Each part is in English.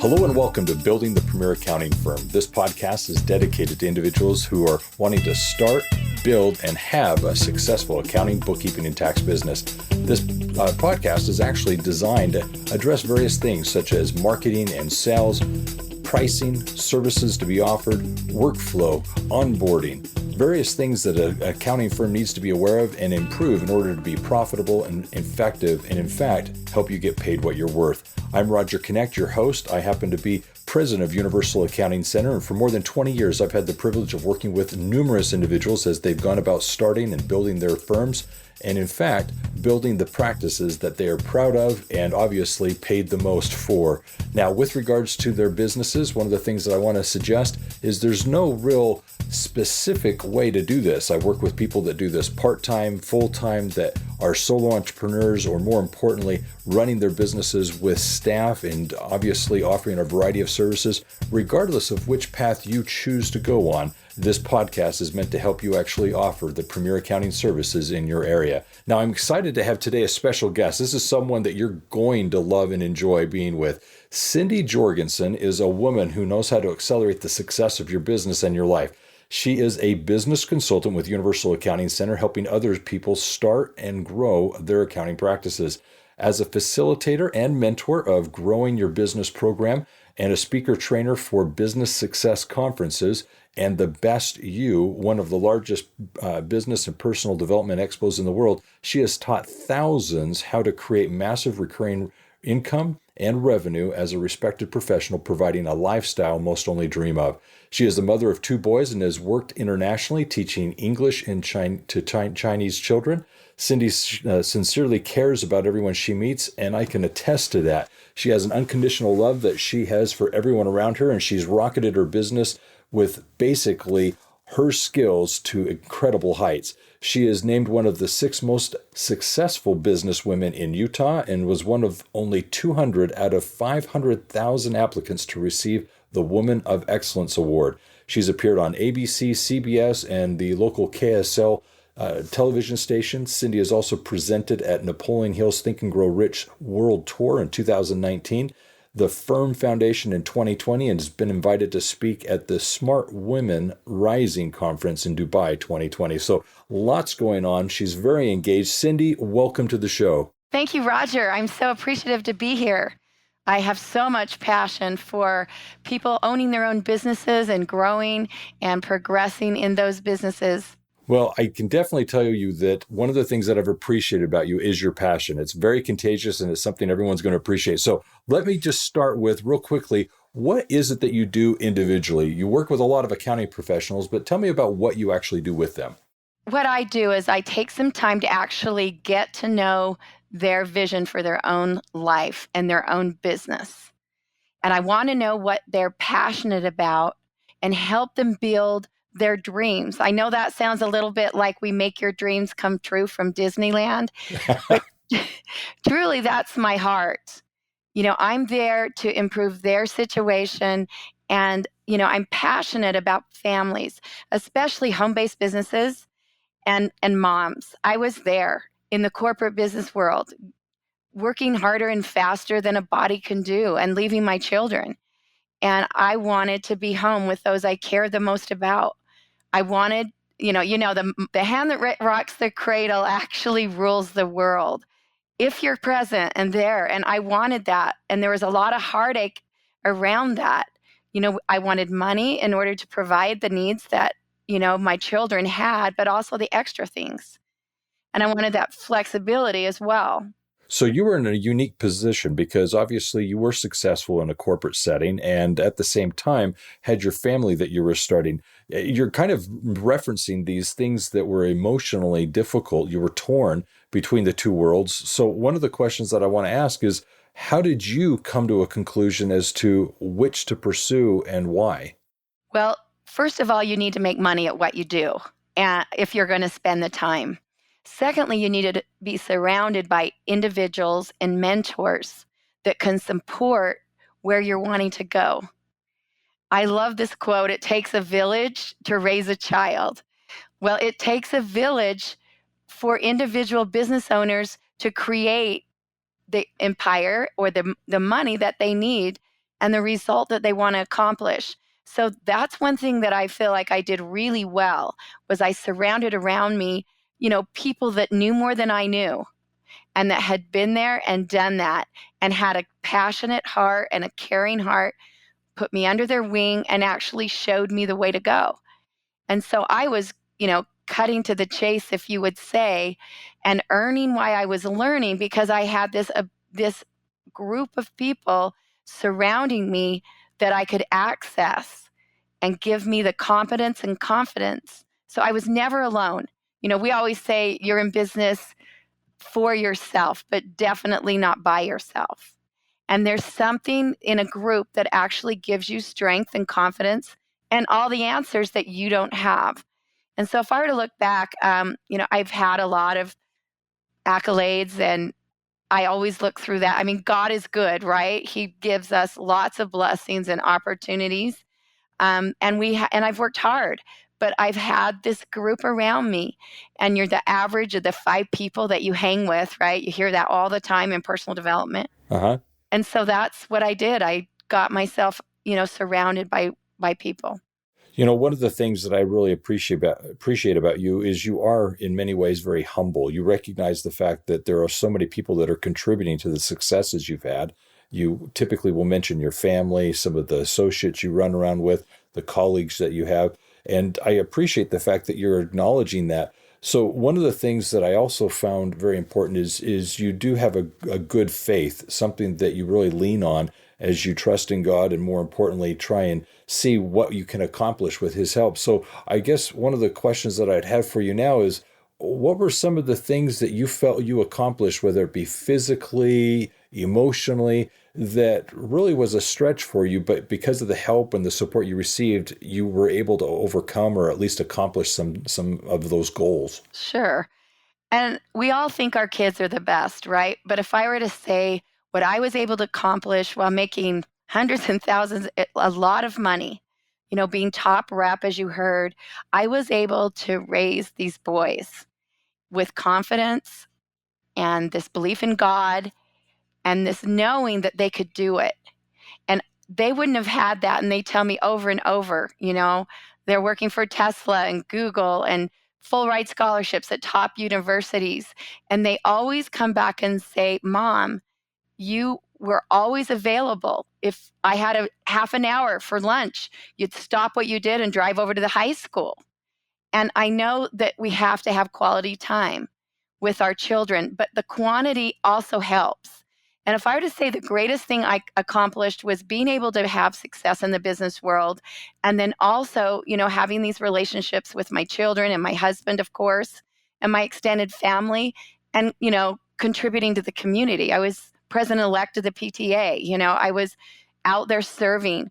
Hello and welcome to Building the Premier Accounting Firm. This podcast is dedicated to individuals who are wanting to start, build, and have a successful accounting, bookkeeping, and tax business. This podcast is actually designed to address various things such as marketing and sales, pricing, services to be offered, workflow, onboarding, various things that an accounting firm needs to be aware of and improve in order to be profitable and effective, and in fact, help you get paid what you're worth. I'm Roger Knecht, your host. I happen to be president of Universal Accounting Center, and for more than 20 years, I've had the privilege of working with numerous individuals as they've gone about starting and building their firms, and in fact, building the practices that they are proud of and obviously paid the most for. Now, with regards to their businesses, one of the things that I want to suggest is there's no real specific way to do this. I work with people that do this part-time, full-time, that are solo entrepreneurs, or more importantly, running their businesses with staff and obviously offering a variety of services. Regardless of which path you choose to go on, this podcast is meant to help you actually offer the premier accounting services in your area. Now, I'm excited to have today a special guest. This is someone that you're going to love and enjoy being with. Cindy Jorgensen is a woman who knows how to accelerate the success of your business and your life. She is a business consultant with Universal Accounting Center, helping other people start and grow their accounting practices. As a facilitator and mentor of Growing Your Business program and a speaker trainer for business success conferences and the Best You, one of the largest business and personal development expos in the world, she has taught thousands how to create massive recurring income and revenue as a respected professional, providing a lifestyle most only dream of. She is the mother of 2 boys and has worked internationally teaching English to Chinese children. Cindy sincerely cares about everyone she meets, and I can attest to that. She has an unconditional love that she has for everyone around her, and she's rocketed her business with basically her skills to incredible heights. She is named one of the 6 most successful businesswomen in Utah and was one of only 200 out of 500,000 applicants to receive the Woman of Excellence Award. She's appeared on ABC, CBS, and the local KSL television station. Cindy has also presented at Napoleon Hill's Think and Grow Rich World Tour in 2019, the Firm Foundation in 2020, and has been invited to speak at the Smart Women Rising Conference in Dubai 2020. So lots going on. She's very engaged. Cindy, welcome to the show. Thank you, Roger. I'm so appreciative to be here. I have so much passion for people owning their own businesses and growing and progressing in those businesses. Well, I can definitely tell you that one of the things that I've appreciated about you is your passion. It's very contagious and it's something everyone's going to appreciate. So let me just start with real quickly, what is it that you do individually? You work with a lot of accounting professionals, but tell me about what you actually do with them. What I do is I take some time to actually get to know their vision for their own life and their own business. And I want to know what they're passionate about and help them build their dreams. I know that sounds a little bit like We Make Your Dreams Come True from Disneyland, but truly that's my heart. I'm there to improve their situation, and, I'm passionate about families, especially home-based businesses and moms. I was there in the corporate business world, working harder and faster than a body can do and leaving my children. And I wanted to be home with those I care the most about. I wanted, the hand that rocks the cradle actually rules the world. If you're present and there, and I wanted that. And there was a lot of heartache around that. I wanted money in order to provide the needs that, my children had, but also the extra things. And I wanted that flexibility as well. So you were in a unique position because obviously you were successful in a corporate setting and at the same time had your family that you were starting. You're kind of referencing these things that were emotionally difficult. You were torn between the 2 worlds. So one of the questions that I want to ask is, how did you come to a conclusion as to which to pursue and why? Well, first of all, you need to make money at what you do, if you're going to spend the time. Secondly, you need to be surrounded by individuals and mentors that can support where you're wanting to go. I love this quote, it takes a village to raise a child. Well, it takes a village for individual business owners to create the empire or the money that they need and the result that they want to accomplish. So that's one thing that I feel like I did really well, was I surrounded around me, people that knew more than I knew, and that had been there and done that, and had a passionate heart and a caring heart, put me under their wing and actually showed me the way to go. And so I was, cutting to the chase, if you would say, and earning why I was learning, because I had this group of people surrounding me that I could access and give me the competence and confidence. So I was never alone. We always say you're in business for yourself, but definitely not by yourself. And there's something in a group that actually gives you strength and confidence and all the answers that you don't have. And so if I were to look back, I've had a lot of accolades, and I always look through that. I mean, God is good, right? He gives us lots of blessings and opportunities. And I've worked hard, but I've had this group around me, and you're the average of the 5 people that you hang with, right? You hear that all the time in personal development. Uh-huh. And so that's what I did. I got myself, surrounded by people. One of the things that I really appreciate about you is you are in many ways very humble. You recognize the fact that there are so many people that are contributing to the successes you've had. You typically will mention your family, some of the associates you run around with, the colleagues that you have. And I appreciate the fact that you're acknowledging that. So one of the things that I also found very important is you do have a good faith, something that you really lean on as you trust in God, and more importantly, try and see what you can accomplish with His help. So I guess one of the questions that I'd have for you now is, what were some of the things that you felt you accomplished, whether it be physically, emotionally, that really was a stretch for you, but because of the help and the support you received, you were able to overcome or at least accomplish some of those goals? Sure. And we all think our kids are the best, right? But if I were to say what I was able to accomplish while making hundreds and thousands, a lot of money, being top rep, as you heard, I was able to raise these boys with confidence and this belief in God and this knowing that they could do it. And they wouldn't have had that. And they tell me over and over, they're working for Tesla and Google and full ride scholarships at top universities. And they always come back and say, Mom, you were always available. If I had a half an hour for lunch, you'd stop what you did and drive over to the high school. And I know that we have to have quality time with our children, but the quantity also helps. And if I were to say the greatest thing I accomplished was being able to have success in the business world, and then also, having these relationships with my children and my husband, of course, and my extended family, and, contributing to the community. I was president-elect of the PTA. I was out there serving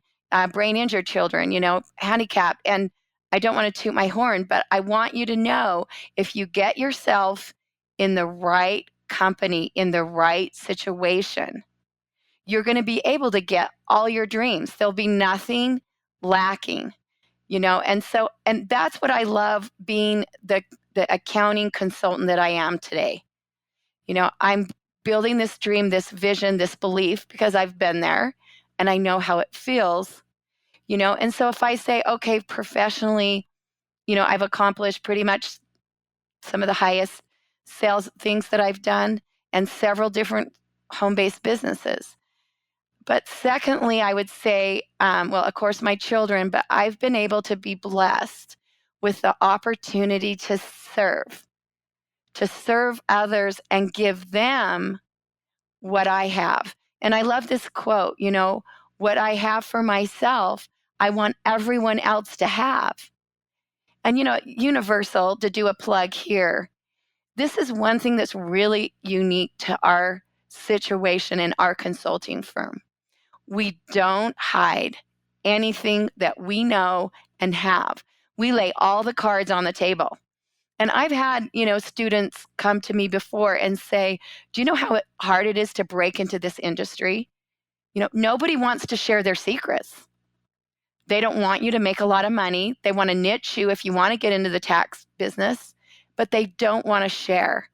brain injured children, handicapped. And I don't want to toot my horn, but I want you to know, if you get yourself in the right company, in the right situation, you're going to be able to get all your dreams. There'll be nothing lacking, and that's what I love, being the accounting consultant that I am today. I'm building this dream, this vision, this belief, because I've been there and I know how it feels, and so if I say, okay, professionally, I've accomplished pretty much some of the highest sales things that I've done, and several different home-based businesses. But secondly, I would say, of course, my children, but I've been able to be blessed with the opportunity to serve others and give them what I have. And I love this quote, what I have for myself, I want everyone else to have. And, Universal, to do a plug here, this is one thing that's really unique to our situation in our consulting firm. We don't hide anything that we know and have. We lay all the cards on the table. And I've had, students come to me before and say, do you know how hard it is to break into this industry? Nobody wants to share their secrets. They don't want you to make a lot of money. They want to niche you if you want to get into the tax business, but they don't want to share.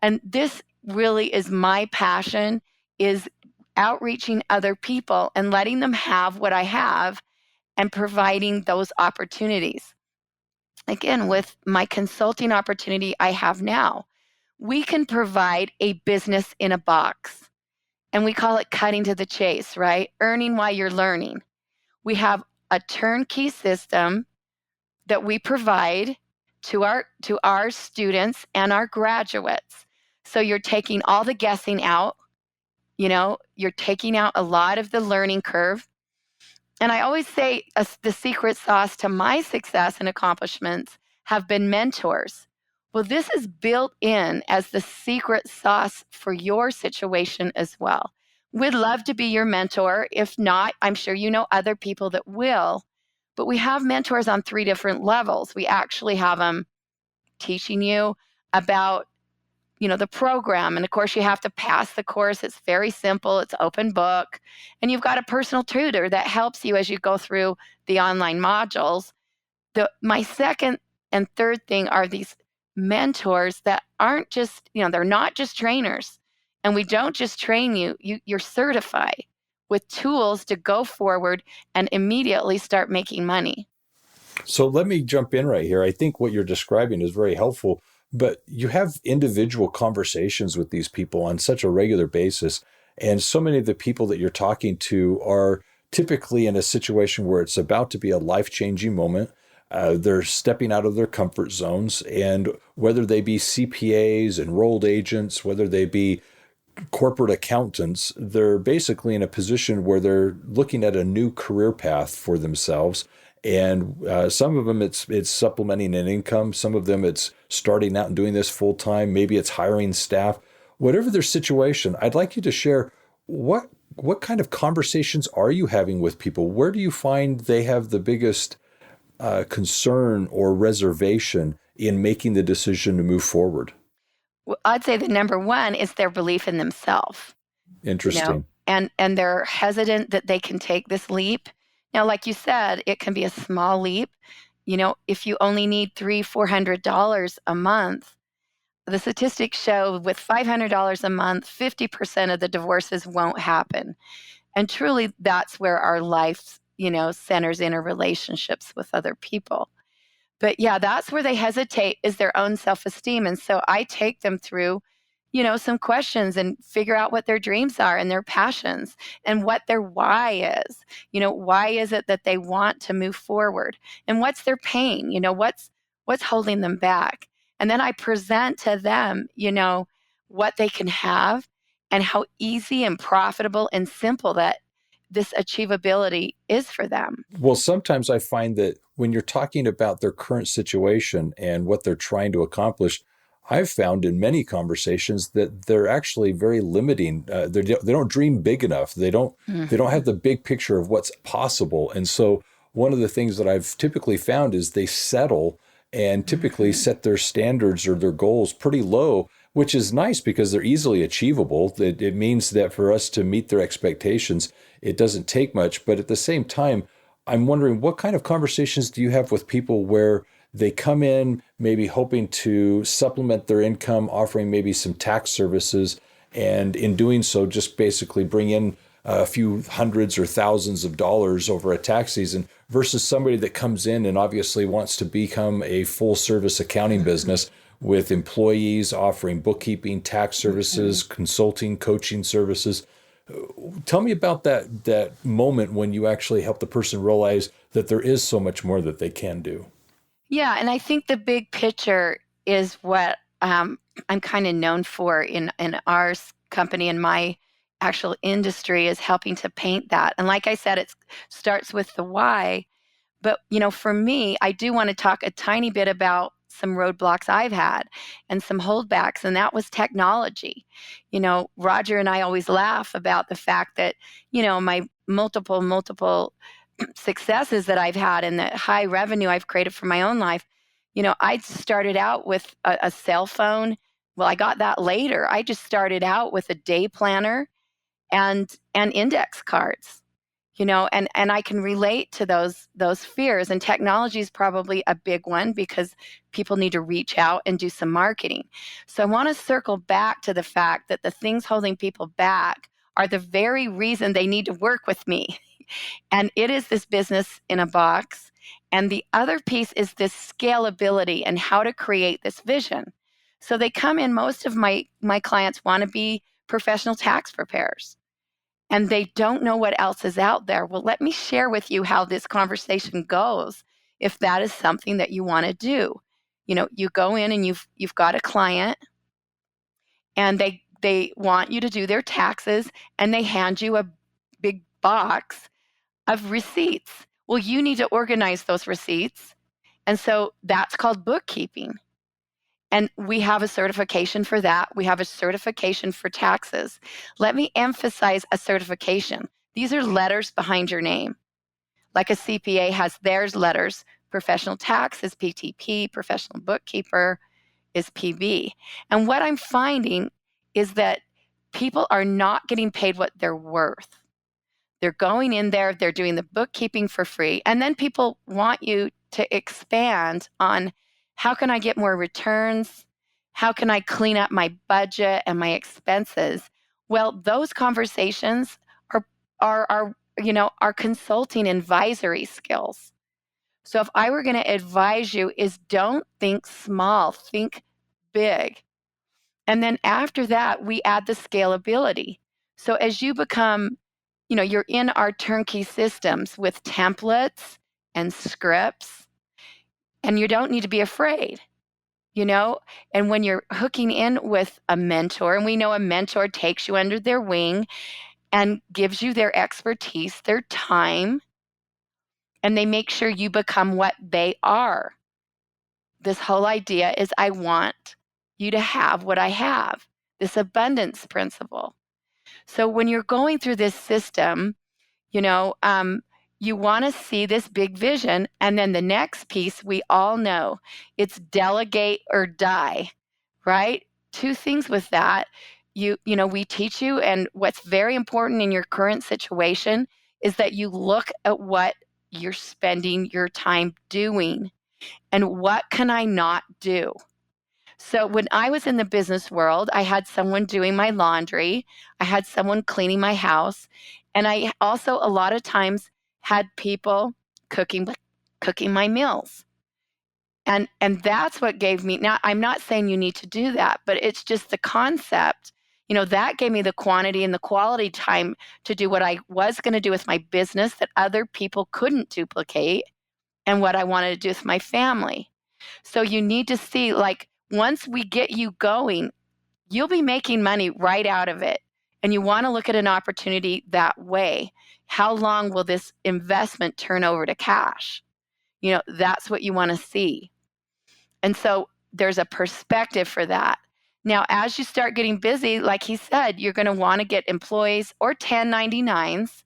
And this really is my passion, is outreaching other people and letting them have what I have and providing those opportunities. Again, with my consulting opportunity I have now, we can provide a business in a box. And we call it cutting to the chase, right? Earning while you're learning. We have a turnkey system that we provide to our students and our graduates. So you're taking all the guessing out, you're taking out a lot of the learning curve. And I always say the secret sauce to my success and accomplishments have been mentors. Well, this is built in as the secret sauce for your situation as well. We'd love to be your mentor. If not, I'm sure you know other people that will. But we have mentors on 3 different levels. We actually have them teaching you about the program. And of course, you have to pass the course. It's very simple. It's open book. And you've got a personal tutor that helps you as you go through the online modules. My second and third thing are these mentors that aren't just, they're not just trainers. And we don't just train you, you're certified with tools to go forward and immediately start making money. So let me jump in right here. I think what you're describing is very helpful, but you have individual conversations with these people on such a regular basis. And so many of the people that you're talking to are typically in a situation where it's about to be a life-changing moment. They're stepping out of their comfort zones. And whether they be CPAs, enrolled agents, whether they be corporate accountants, they're basically in a position where they're looking at a new career path for themselves. And some of them, it's supplementing an income. Some of them, it's starting out and doing this full time. Maybe it's hiring staff. Whatever their situation, I'd like you to share what kind of conversations are you having with people? Where do you find they have the biggest concern or reservation in making the decision to move forward? Well, I'd say the number one is their belief in themselves. Interesting. And they're hesitant that they can take this leap. Now, like you said, it can be a small leap. If you only need $300-$400 a month, the statistics show with $500 a month, 50% of the divorces won't happen. And truly, that's where our life, centers in our relationships with other people. But yeah, that's where they hesitate, is their own self-esteem. And so I take them through, some questions and figure out what their dreams are and their passions and what their why is. Why is it that they want to move forward? And what's their pain? What's holding them back? And then I present to them, what they can have and how easy and profitable and simple that this achievability is for them. Well, sometimes I find that when you're talking about their current situation and what they're trying to accomplish, I've found in many conversations that they're actually very limiting. They don't dream big enough. They don't have the big picture of what's possible. And so one of the things that I've typically found is they settle and typically set their standards or their goals pretty low, which is nice because they're easily achievable. It means that for us to meet their expectations, it doesn't take much. But at the same time, I'm wondering, what kind of conversations do you have with people where they come in maybe hoping to supplement their income, offering maybe some tax services, and in doing so, just basically bring in a few hundreds or thousands of dollars over a tax season, versus somebody that comes in and obviously wants to become a full service accounting business with employees offering bookkeeping, tax services, consulting, coaching services. Tell me about that moment when you actually help the person realize that there is so much more that they can do. Yeah, and I think the big picture is what I'm kind of known for in our company and my actual industry, is helping to paint that. And like I said, it starts with the why. But, for me, I do want to talk a tiny bit about some roadblocks I've had and some holdbacks, and that was technology. Roger and I always laugh about the fact that, my multiple successes that I've had and the high revenue I've created for my own life. I started out with a cell phone. Well, I got that later. I just started out with a day planner and index cards, and I can relate to those fears. And technology is probably a big one because people need to reach out and do some marketing. So I want to circle back to the fact that the things holding people back are the very reason they need to work with me. And it is this business in a box. And the other piece is this scalability and how to create this vision. So they come in, most of my clients want to be professional tax preparers, and they don't know what else is out there. Well, let me share with you how this conversation goes if that is something that you want to do. You go in and you've got a client, and they want you to do their taxes, and they hand you a big box of receipts. Well, you need to organize those receipts. And so that's called bookkeeping. And we have a certification for that. We have a certification for taxes. Let me emphasize a certification. These are letters behind your name. Like a CPA has theirs letters. Professional tax is PTP, professional bookkeeper is PB. And what I'm finding is that people are not getting paid what they're worth. They're going in there, they're doing the bookkeeping for free. And then people want you to expand on, how can I get more returns? How can I clean up my budget and my expenses? Well, those conversations are consulting advisory skills. So if I were going to advise you, is don't think small, think big. And then after that, we add the scalability. So as you become, you're in our turnkey systems with templates and scripts, and you don't need to be afraid, And when you're hooking in with a mentor, and we know a mentor takes you under their wing and gives you their expertise, their time, and they make sure you become what they are. This whole idea is, I want you to have what I have, this abundance principle. So when you're going through this system, you want to see this big vision. And then the next piece, we all know, it's delegate or die, right? Two things with that. We teach you, and what's very important in your current situation is that you look at what you're spending your time doing and what can I not do. So when I was in the business world, I had someone doing my laundry, I had someone cleaning my house, and I also a lot of times had people cooking my meals. And that's what gave me, now I'm not saying you need to do that, but it's just the concept. That gave me the quantity and the quality time to do what I was going to do with my business that other people couldn't duplicate, and what I wanted to do with my family. So you need to see, once we get you going, you'll be making money right out of it. And you want to look at an opportunity that way. How long will this investment turn over to cash? That's what you want to see. And so there's a perspective for that. Now, as you start getting busy, like he said, you're going to want to get employees or 1099s.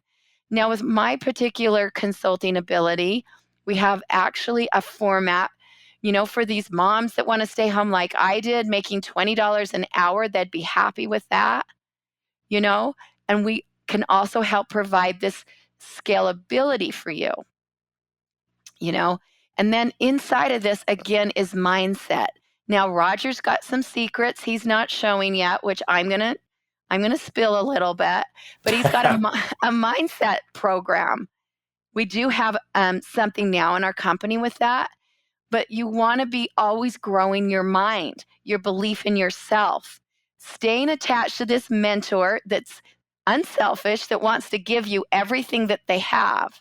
Now, with my particular consulting ability, we have actually a format, for these moms that want to stay home like I did, making $20 an hour, they'd be happy with that, and we can also help provide this scalability for you, and then inside of this, again, is mindset. Now, Roger's got some secrets he's not showing yet, which I'm going to spill a little bit, but he's got a mindset program. We do have something now in our company with that, but you want to be always growing your mind, your belief in yourself, staying attached to this mentor that's unselfish, that wants to give you everything that they have.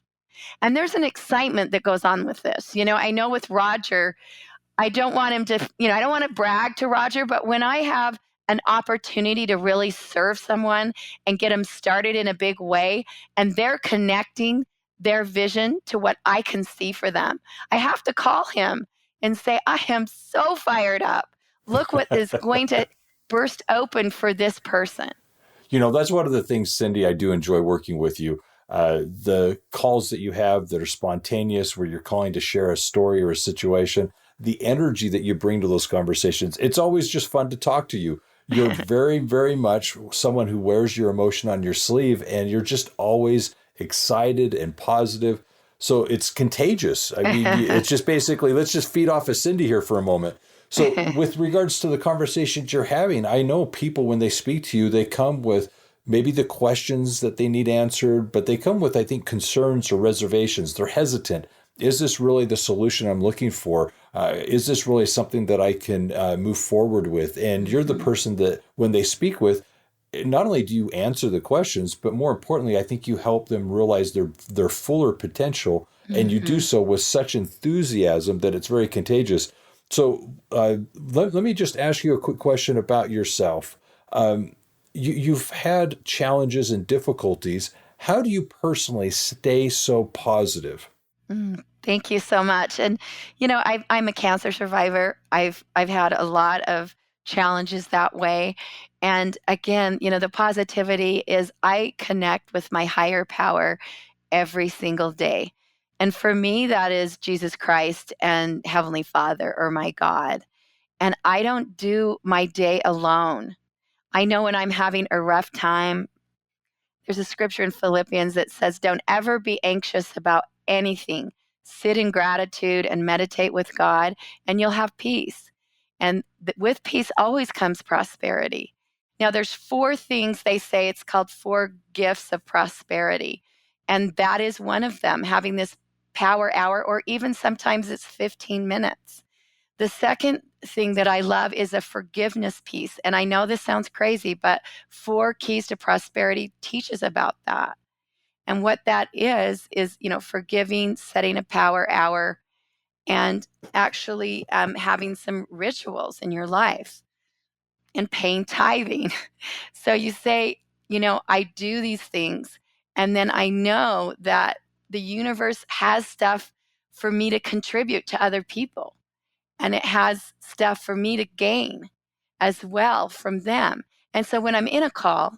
And there's an excitement that goes on with this. I know with Roger, I don't want him to, I don't want to brag to Roger, but when I have an opportunity to really serve someone and get them started in a big way, and they're connecting their vision to what I can see for them, I have to call him and say, I am so fired up. Look what is going to burst open for this person. That's one of the things, Cindy, I do enjoy working with you. The calls that you have that are spontaneous, where you're calling to share a story or a situation, the energy that you bring to those conversations, it's always just fun to talk to you. You're very, very much someone who wears your emotion on your sleeve, and you're just always excited and positive. So it's contagious. I mean, it's just basically, let's just feed off of Cindy here for a moment. So with regards to the conversations you're having, I know people, when they speak to you, they come with maybe the questions that they need answered, but they come with, I think, concerns or reservations. They're hesitant. Is this really the solution I'm looking for? Is this really something that I can move forward with? And you're the person that, when they speak with, not only do you answer the questions, but more importantly, I think you help them realize their fuller potential, and you do so with such enthusiasm that it's very contagious. So let me just ask you a quick question about yourself. You've had challenges and difficulties. How do you personally stay so positive? Thank you so much. And I'm a cancer survivor. I've had a lot of challenges that way. And again, the positivity is I connect with my higher power every single day. And for me, that is Jesus Christ and Heavenly Father, or my God. And I don't do my day alone. I know when I'm having a rough time, there's a scripture in Philippians that says, don't ever be anxious about anything. Sit in gratitude and meditate with God, and you'll have peace. And with peace always comes prosperity. Now, there's 4 things they say. It's called 4 gifts of prosperity. And that is one of them, having this power hour, or even sometimes it's 15 minutes. The second thing that I love is a forgiveness piece. And I know this sounds crazy, but 4 Keys to Prosperity teaches about that. And what that is, forgiving, setting a power hour, and actually having some rituals in your life, and paying tithing. So you say, I do these things, and then I know that the universe has stuff for me to contribute to other people. And it has stuff for me to gain as well from them. And so when I'm in a call,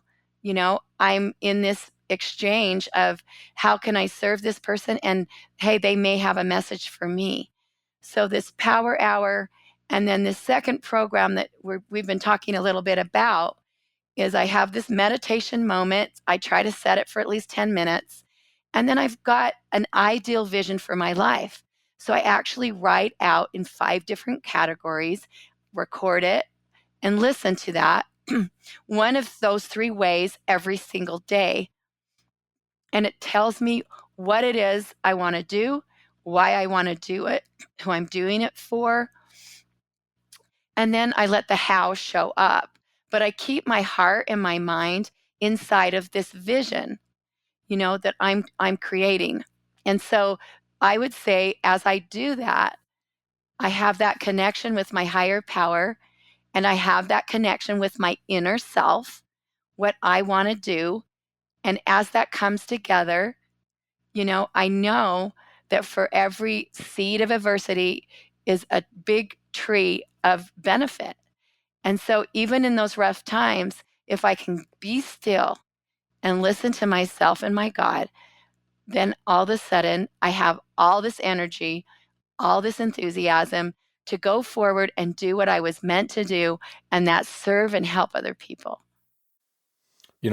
I'm in this exchange of how can I serve this person? And hey, they may have a message for me. So this power hour, and then the second program that we've been talking a little bit about, is I have this meditation moment. I try to set it for at least 10 minutes. And then I've got an ideal vision for my life. So I actually write out in 5 different categories, record it, and listen to that. One of those 3 ways every single day. And it tells me what it is I want to do, why I want to do it, who I'm doing it for. And then I let the how show up. But I keep my heart and my mind inside of this vision, that I'm creating. And so I would say, as I do that, I have that connection with my higher power, and I have that connection with my inner self, what I want to do. And as that comes together, I know that for every seed of adversity is a big tree of benefit. And so even in those rough times, if I can be still and listen to myself and my God, then all of a sudden I have all this energy, all this enthusiasm to go forward and do what I was meant to do, and that's serve and help other people.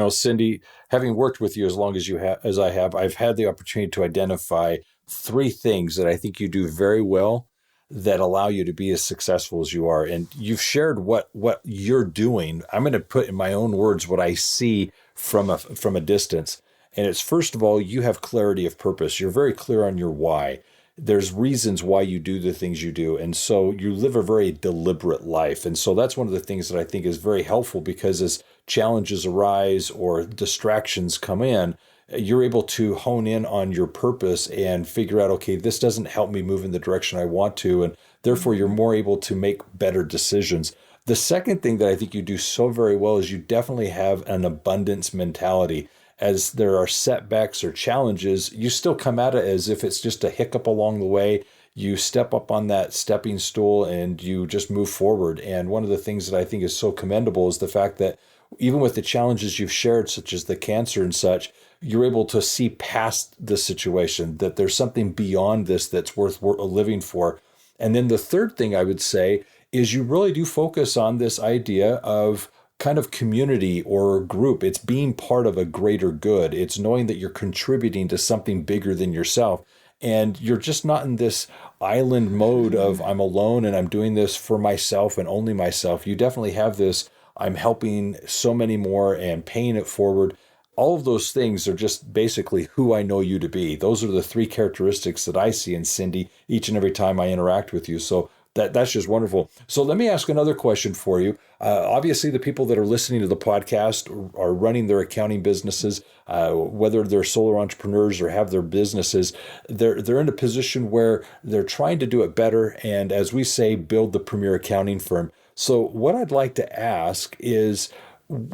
Cindy, having worked with you as long as as I have, I've had the opportunity to identify 3 things that I think you do very well that allow you to be as successful as you are. And you've shared what you're doing. I'm going to put in my own words what I see from a distance. And it's, first of all, you have clarity of purpose. You're very clear on your why. There's reasons why you do the things you do. And so you live a very deliberate life. And so that's one of the things that I think is very helpful, because as challenges arise or distractions come in, you're able to hone in on your purpose and figure out, okay, this doesn't help me move in the direction I want to. And therefore, you're more able to make better decisions. The second thing that I think you do so very well is you definitely have an abundance mentality. As there are setbacks or challenges, you still come at it as if it's just a hiccup along the way. You step up on that stepping stool and you just move forward. And one of the things that I think is so commendable is the fact that even with the challenges you've shared, such as the cancer and such, you're able to see past the situation, that there's something beyond this that's worth living for. And then the third thing I would say is you really do focus on this idea of kind of community or group. It's being part of a greater good. It's knowing that you're contributing to something bigger than yourself. And you're just not in this island mode of I'm alone and I'm doing this for myself and only myself. You definitely have this I'm helping so many more and paying it forward. All of those things are just basically who I know you to be. Those are the three characteristics that I see in Cindy each and every time I interact with you. So that's just wonderful. So let me ask another question for you. Obviously, the people that are listening to the podcast are running their accounting businesses, whether they're solo entrepreneurs or have their businesses. They're in a position where they're trying to do it better, and as we say, build the premier accounting firm. So what I'd like to ask is,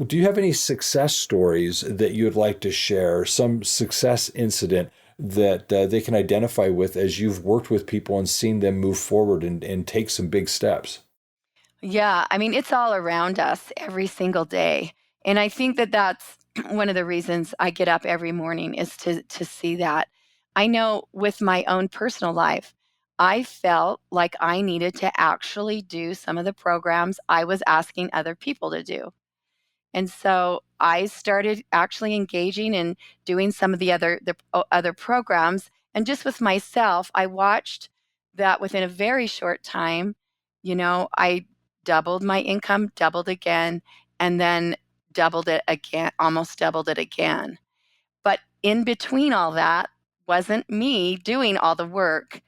do you have any success stories that you'd like to share? Some success incident that they can identify with as you've worked with people and seen them move forward and take some big steps? Yeah, I mean, it's all around us every single day. And I think that that's one of the reasons I get up every morning is to see that. I know with my own personal life, I felt like I needed to actually do some of the programs I was asking other people to do. And so I started actually engaging and doing some of the other programs. And just with myself, I watched that within a very short time, I doubled my income, doubled again, and then doubled it again, almost doubled it again. But in between all that wasn't me doing all the work.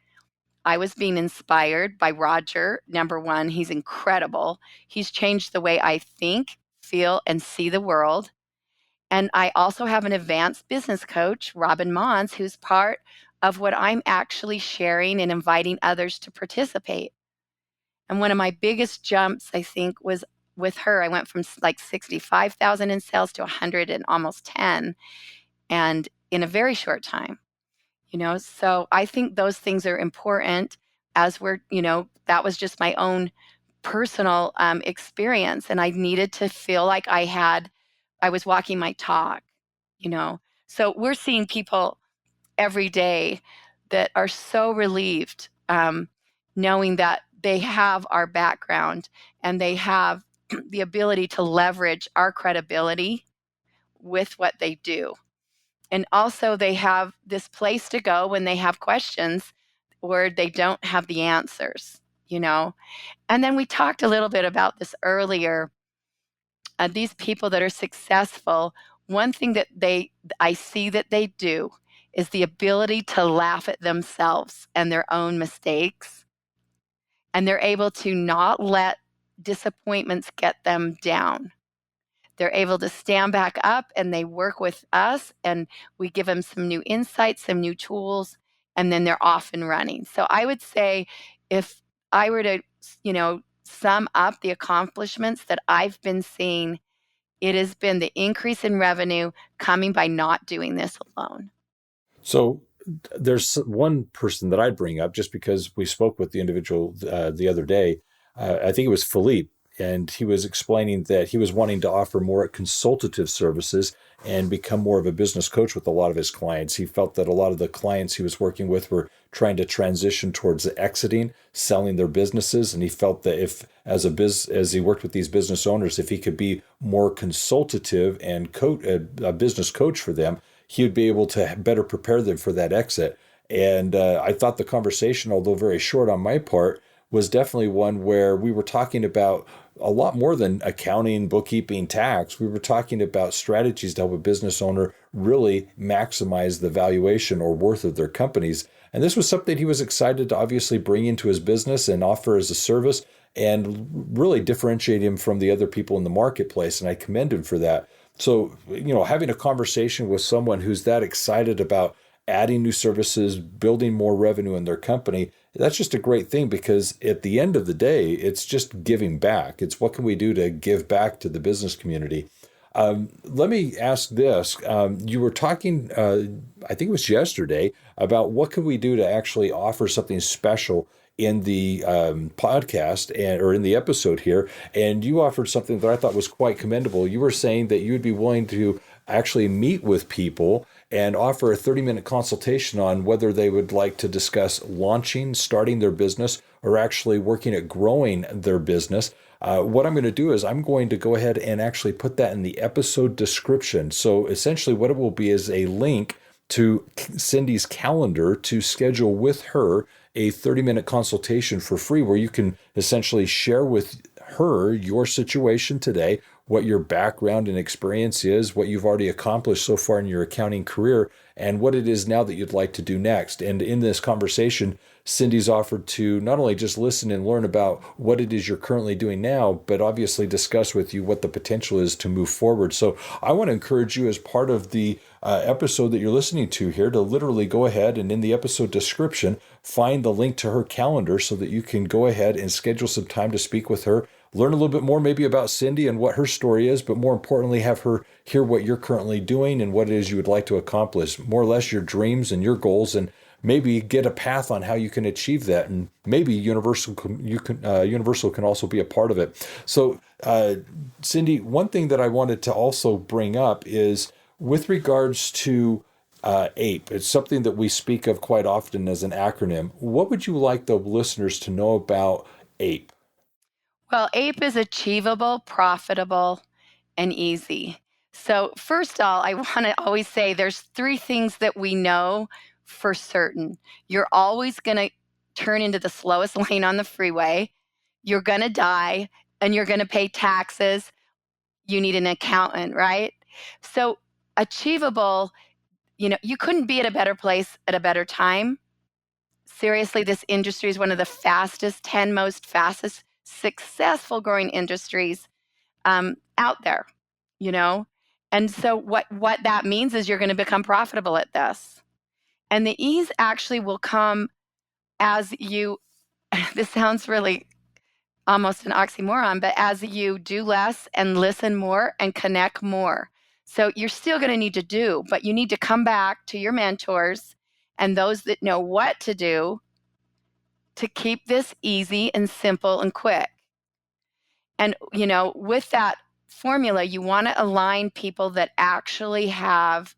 I was being inspired by Roger. Number one, he's incredible. He's changed the way I think, feel, and see the world. And I also have an advanced business coach, Robin Mons, who's part of what I'm actually sharing and inviting others to participate. And one of my biggest jumps, I think, was with her. I went from like 65,000 in sales to 100 and almost 10, and in a very short time. So I think those things are important as that was just my own personal experience. And I needed to feel like I was walking my talk, you know. So we're seeing people every day that are so relieved, knowing that they have our background and they have the ability to leverage our credibility with what they do. And also, they have this place to go when they have questions where they don't have the answers, you know? And then we talked a little bit about this earlier. These people that are successful, one thing that I see that they do is the ability to laugh at themselves and their own mistakes. And they're able to not let disappointments get them down. They're able to stand back up and they work with us and we give them some new insights, some new tools, and then they're off and running. So I would say if I were to, sum up the accomplishments that I've been seeing, it has been the increase in revenue coming by not doing this alone. So there's one person that I'd bring up just because we spoke with the individual the other day. I think it was Philippe, and he was explaining that he was wanting to offer more consultative services and become more of a business coach with a lot of his clients. He felt that a lot of the clients he was working with were trying to transition towards exiting, selling their businesses, and he felt that if as he worked with these business owners, if he could be more consultative and a business coach for them, he would be able to better prepare them for that exit. And I thought the conversation, although very short on my part, was definitely one where we were talking about a lot more than accounting, bookkeeping, tax. We were talking about strategies to help a business owner really maximize the valuation or worth of their companies. And this was something he was excited to obviously bring into his business and offer as a service and really differentiate him from the other people in the marketplace. And I commend him for that. So, having a conversation with someone who's that excited about adding new services, building more revenue in their company, that's just a great thing because at the end of the day, it's just giving back. It's what can we do to give back to the business community? Let me ask this. You were talking, I think it was yesterday, about what can we do to actually offer something special in the podcast or in the episode here, and you offered something that I thought was quite commendable. You were saying that you would be willing to actually meet with people and offer a 30-minute consultation on whether they would like to discuss launching, starting their business, or actually working at growing their business. What I'm going to do is I'm going to go ahead and actually put that in the episode description. So essentially what it will be is a link to Cindy's calendar to schedule with her a 30-minute consultation for free where you can essentially share with her your situation today, what your background and experience is, what you've already accomplished so far in your accounting career, and what it is now that you'd like to do next. And in this conversation, Cindy's offered to not only just listen and learn about what it is you're currently doing now, but obviously discuss with you what the potential is to move forward. So I want to encourage you, as part of the episode that you're listening to here, to literally go ahead and in the episode description, find the link to her calendar so that you can go ahead and schedule some time to speak with her, learn a little bit more maybe about Cindy and what her story is, but more importantly, have her hear what you're currently doing and what it is you would like to accomplish, more or less your dreams and your goals, and maybe get a path on how you can achieve that. And maybe Universal can also be a part of it. So, Cindy, one thing that I wanted to also bring up is with regards to APE. It's something that we speak of quite often as an acronym. What would you like the listeners to know about APE? Well, APE is achievable, profitable, and easy. So first of all, I want to always say there's three things that we know for certain. You're always going to turn into the slowest lane on the freeway. You're going to die, and you're going to pay taxes. You need an accountant, right? So achievable, you couldn't be at a better place at a better time. Seriously, this industry is one of the fastest, 10 most fastest successful growing industries out there, you know? And so what that means is you're going to become profitable at this. And the ease actually will come as you, this sounds really almost an oxymoron, but as you do less and listen more and connect more. So you're still going to need to do, but you need to come back to your mentors and those that know what to do to keep this easy and simple and quick. And, with that formula, you want to align people that actually have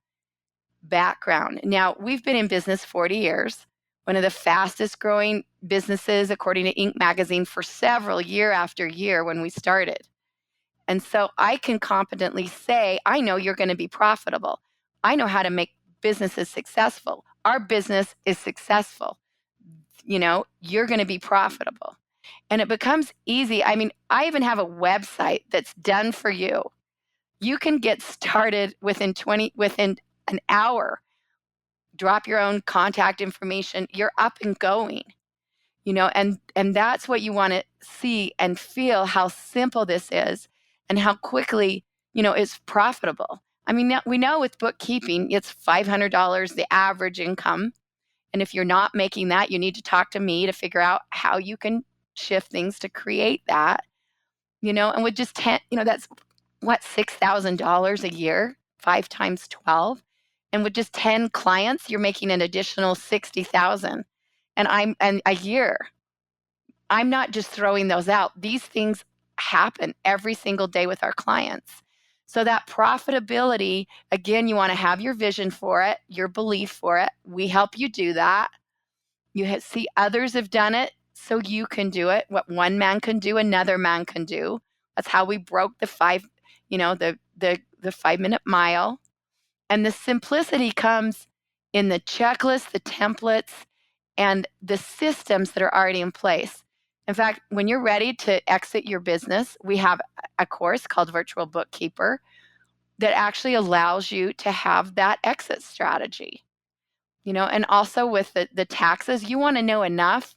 background. Now, we've been in business 40 years, one of the fastest growing businesses, according to Inc. magazine, for several year after year when we started. And so I can confidently say, I know you're going to be profitable. I know how to make businesses successful. Our business is successful. You're going to be profitable. And it becomes easy. I mean, I even have a website that's done for you. You can get started within an hour. Drop your own contact information. You're up and going. And that's what you want to see and feel, how simple this is and how quickly, it's profitable. I mean, we know with bookkeeping, it's $500 the average income. And if you're not making that, you need to talk to me to figure out how you can shift things to create that, and with just 10, that's what, $6,000 a year, 5 times 12. And with just 10 clients, you're making an additional 60,000. And a year. I'm not just throwing those out. These things happen every single day with our clients. So that profitability, again, you want to have your vision for it, your belief for it. We help you do that. You see others have done it, so you can do it. What one man can do, another man can do. That's how we broke the 5-minute mile. And the simplicity comes in the checklist, the templates, and the systems that are already in place. In fact, when you're ready to exit your business, we have a course called Virtual Bookkeeper that actually allows you to have that exit strategy. And also with the taxes, you want to know enough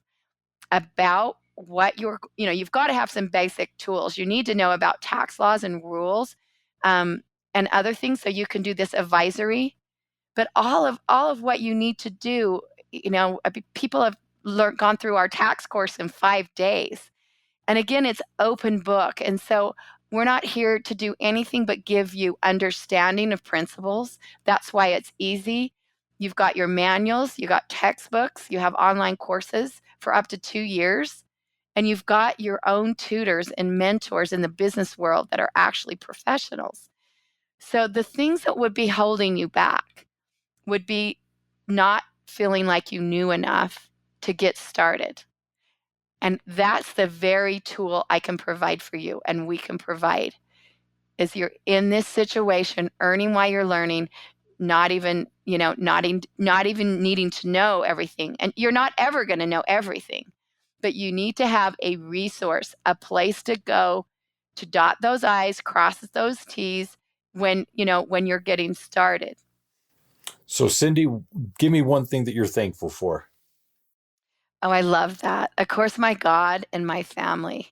about what you've got to have some basic tools. You need to know about tax laws and rules and other things so you can do this advisory. But all of what you need to do, people have gone through our tax course in 5 days. And again, it's open book. And so we're not here to do anything but give you understanding of principles. That's why it's easy. You've got your manuals, you got textbooks, you have online courses for up to 2 years, and you've got your own tutors and mentors in the business world that are actually professionals. So the things that would be holding you back would be not feeling like you knew enough to get started. And that's the very tool I can provide for you, and we can provide, is you're in this situation, earning while you're learning, not even needing to know everything. And you're not ever going to know everything. but you need to have a resource, a place to go to dot those I's, cross those T's when you're getting started. So, Cindy, give me one thing that you're thankful for. Oh, I love that. Of course, my God and my family.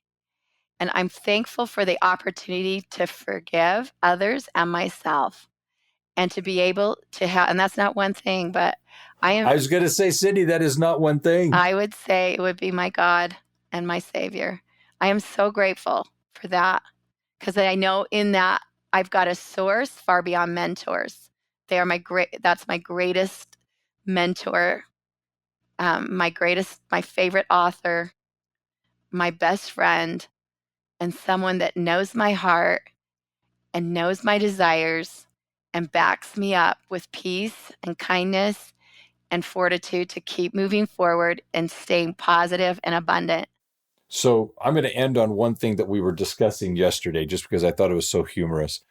And I'm thankful for the opportunity to forgive others and myself and to be able to have, and that's not one thing, but I was going to say, Cindy, that is not one thing. I would say it would be my God and my Savior. I am so grateful for that because I know in that I've got a source far beyond mentors. They are that's my greatest mentor, my favorite author, my best friend, and someone that knows my heart and knows my desires and backs me up with peace and kindness and fortitude to keep moving forward and staying positive and abundant. So I'm going to end on one thing that we were discussing yesterday, just because I thought it was so humorous.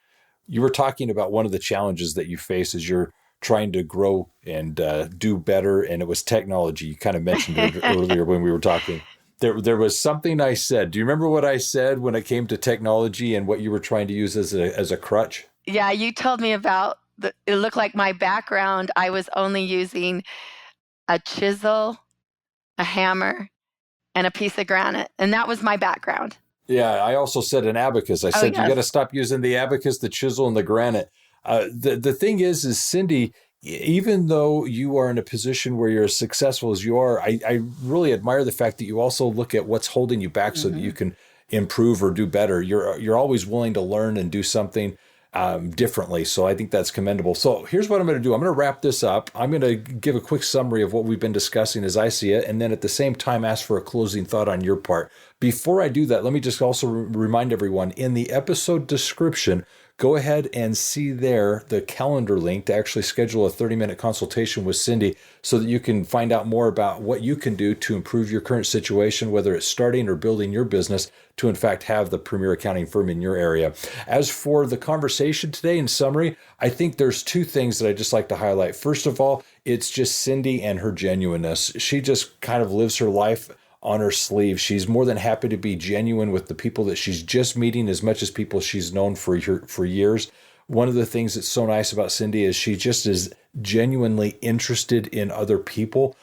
You were talking about one of the challenges that you face as you're trying to grow and do better, and it was technology. You kind of mentioned it earlier when we were talking. There was something I said. Do you remember what I said when it came to technology and what you were trying to use as a crutch? Yeah, you told me about it looked like my background. I was only using a chisel, a hammer, and a piece of granite. And that was my background. Yeah, I also said an abacus. I said, you got to stop using the abacus, the chisel, and the granite. The thing is Cindy, even though you are in a position where you're as successful as you are, I really admire the fact that you also look at what's holding you back so that you can improve or do better. You're always willing to learn and do something differently. So I think that's commendable. So here's what I'm going to do. I'm going to wrap this up. I'm going to give a quick summary of what we've been discussing as I see it, and then at the same time ask for a closing thought on your part. Before I do that, let me just also remind everyone, in the episode description, go ahead and see there the calendar link to actually schedule a 30-minute consultation with Cindy so that you can find out more about what you can do to improve your current situation, whether it's starting or building your business to, in fact, have the premier accounting firm in your area. As for the conversation today, in summary, I think there's two things that I'd just like to highlight. First of all, it's just Cindy and her genuineness. She just kind of lives her life on her sleeve. She's more than happy to be genuine with the people that she's just meeting as much as people she's known for years. One of the things that's so nice about Cindy is she just is genuinely interested in other people.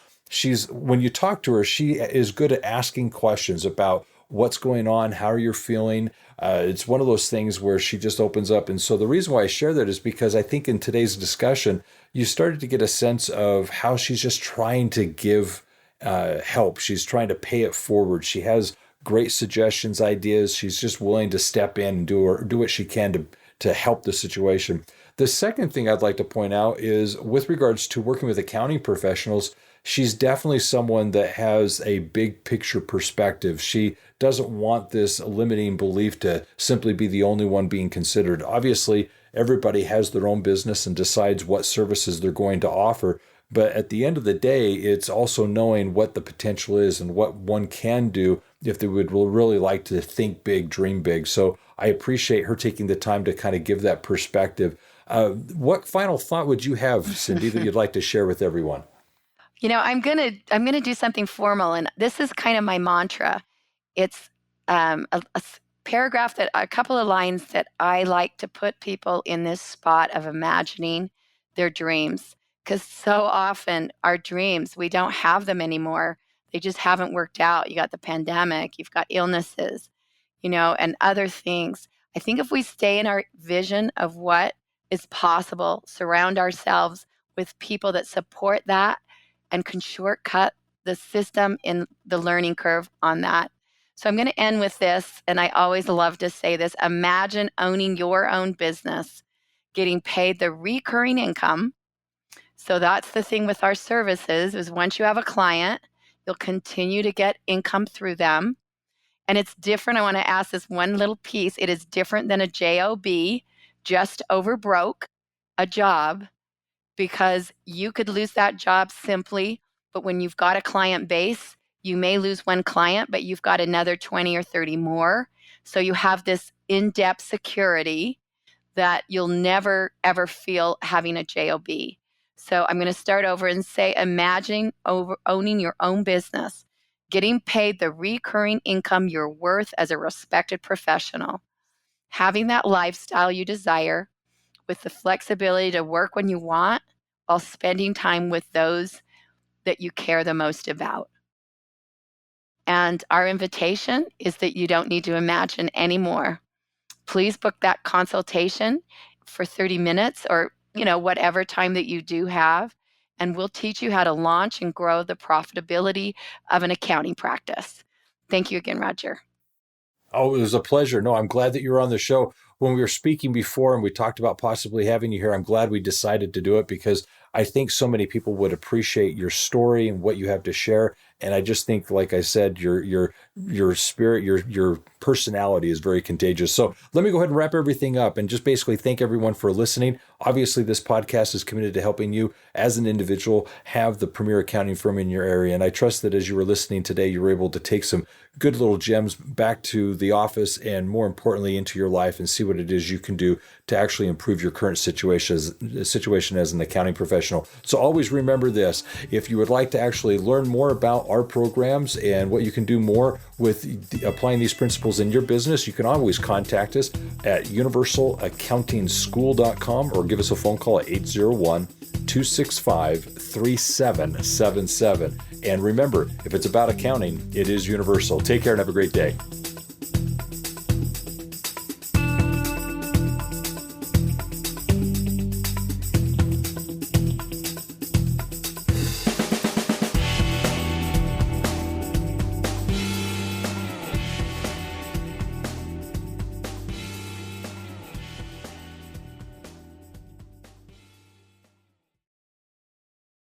When you talk to her, she is good at asking questions about what's going on, how you're feeling. It's one of those things where she just opens up. And so the reason why I share that is because I think in today's discussion, you started to get a sense of how she's just trying to give help. She's trying to pay it forward. She has great suggestions, ideas. She's just willing to step in and do what she can to help the situation. The second thing I'd like to point out is with regards to working with accounting professionals, she's definitely someone that has a big picture perspective. She doesn't want this limiting belief to simply be the only one being considered. Obviously, everybody has their own business and decides what services they're going to offer. But at the end of the day, it's also knowing what the potential is and what one can do if they would really like to think big, dream big. So I appreciate her taking the time to kind of give that perspective. What final thought would you have, Cindy, that you'd like to share with everyone? I'm gonna do something formal, and this is kind of my mantra. It's a paragraph a couple of lines that I like to put people in this spot of imagining their dreams. Because so often our dreams, we don't have them anymore. They just haven't worked out. You got the pandemic, you've got illnesses, and other things. I think if we stay in our vision of what is possible, surround ourselves with people that support that and can shortcut the system in the learning curve on that. So I'm going to end with this, and I always love to say this. Imagine owning your own business, getting paid the recurring income. So that's the thing with our services is once you have a client, you'll continue to get income through them. And it's different. I want to ask this one little piece. It is different than a job, just over broke, a job, because you could lose that job simply. But when you've got a client base, you may lose one client, but you've got another 20 or 30 more. So you have this in-depth security that you'll never, ever feel having a job. So I'm going to start over and say, imagine owning your own business, getting paid the recurring income you're worth as a respected professional, having that lifestyle you desire with the flexibility to work when you want while spending time with those that you care the most about. And our invitation is that you don't need to imagine anymore. Please book that consultation for 30 minutes or, whatever time that you do have, and we'll teach you how to launch and grow the profitability of an accounting practice. Thank you again, Roger. Oh, it was a pleasure. No, I'm glad that you were on the show. When we were speaking before and we talked about possibly having you here, I'm glad we decided to do it because I think so many people would appreciate your story and what you have to share. And I just think, like I said, your spirit, your personality is very contagious. So let me go ahead and wrap everything up and just basically thank everyone for listening. Obviously, this podcast is committed to helping you as an individual have the premier accounting firm in your area. And I trust that as you were listening today, you were able to take some good little gems back to the office and more importantly into your life and see what it is you can do to actually improve your current situation as an accounting professional. So always remember this. If you would like to actually learn more about our programs and what you can do more with applying these principles in your business, you can always contact us at universalaccountingschool.com or give us a phone call at 801-265-3777. And remember, if it's about accounting, it is universal. Take care and have a great day.